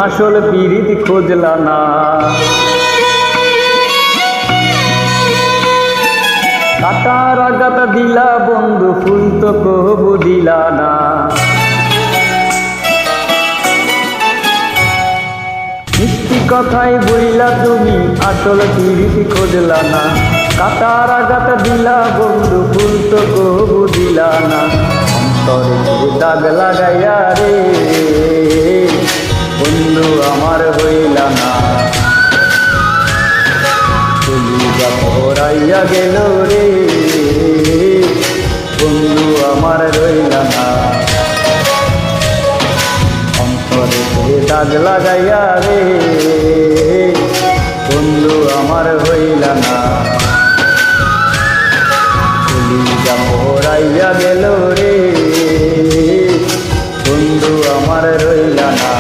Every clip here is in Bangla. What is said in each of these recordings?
আসল পীড়িত খোঁজলা না। কাটার আঘাত দিলা বন্ধু, ফুল তো কবু দিলা না। মিষ্টি কথায় বইলা তুমি আসল পীড়িত খোঁজলা না। কাটার আঘাত দিলা বন্ধু, ফুল তো কবু দিলা না। অন্তরে দাগ লাগাইয়া রে বন্ধু আমার হইলা না। চলিয়া পড়াইয়া গেল রে বন্ধু আমার রইলা না। অন্তরে দাগ লাগাইয়া রে বন্ধু আমার হইলা না। চলিয়া পড়াইয়া গেল রে বন্ধু আমার রইলা না।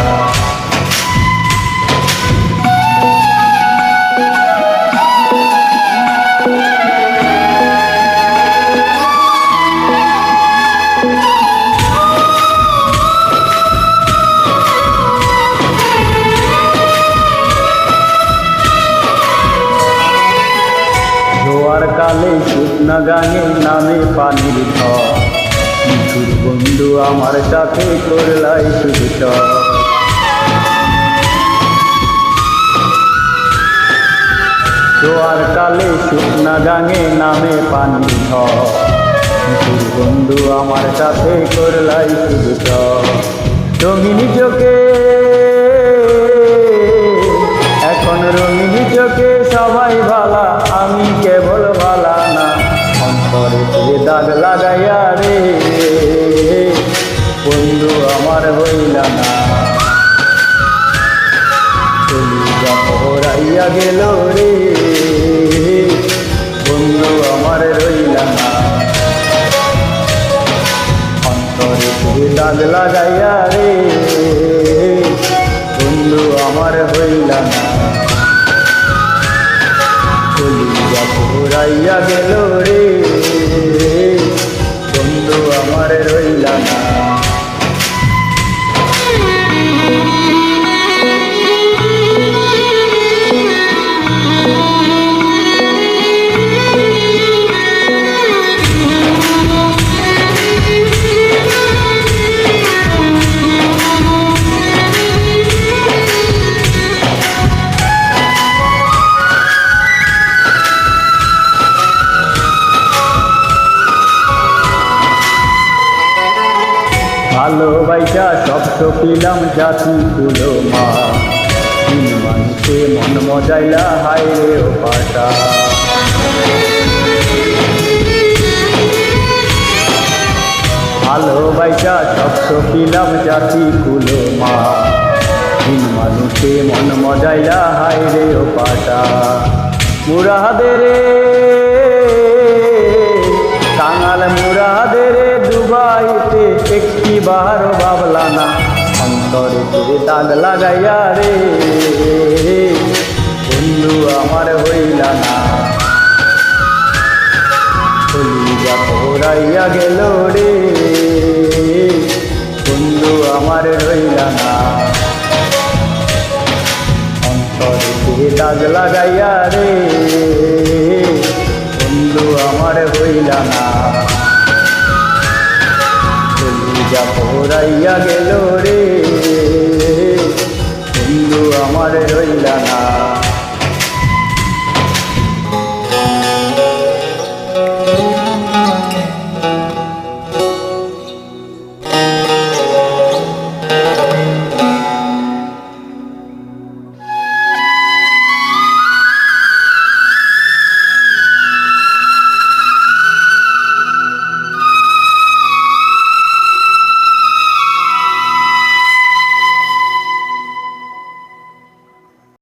জোয়ার কালে শুকনা গানে নামে পানির ঝড়, নিখুঁত বন্ধু আমার সাথে করলাই শুধু চর। জোয়ার কালে শুকনা গানে নামে পানির ঝড়, নিখুঁত বন্ধু আমার সাথে করলাই শুধু চর। রঙিনী চোখে এখন রঙিনী চোখে সবাই ভালা, আমি কেবল ভালা না। অন্তরে দাগ লাগাইয়া রে বন্ধু আমার হইলা না। চলিয়া পড়াইয়া গেল রে বন্ধু আমার রইলা না। অন্তরে দাগ লাগাইয়া রে বন্ধু আমার হইলা না। চলিয়া পড়াইয়া গেল রে বন্ধু আমার রইলা না। ভালোবাসা শব্দ পিলাম জাতি তুলো মা, মানুষে মন মজাইলা হায় রে ও পাটা। ভালোবাসা শব্দ পিলাম জাতি তুলো মা, মানুষে মন মজাইলা হায় রে ও পাটা। মুরাদের কাঙাল মুরাদের দুবাইতে একটি বার ভাবলা না। অন্তরে দাগ লাগাইয়া রে বন্ধু আমার হইলা না। চলিয়া পড়াইয়া গেল রে বন্ধু আমার রইলা না। অন্তরে দাগ লাগাইয়া রে বন্ধু আমার হইলা না। চলিয়া পড়াইয়া গেল রে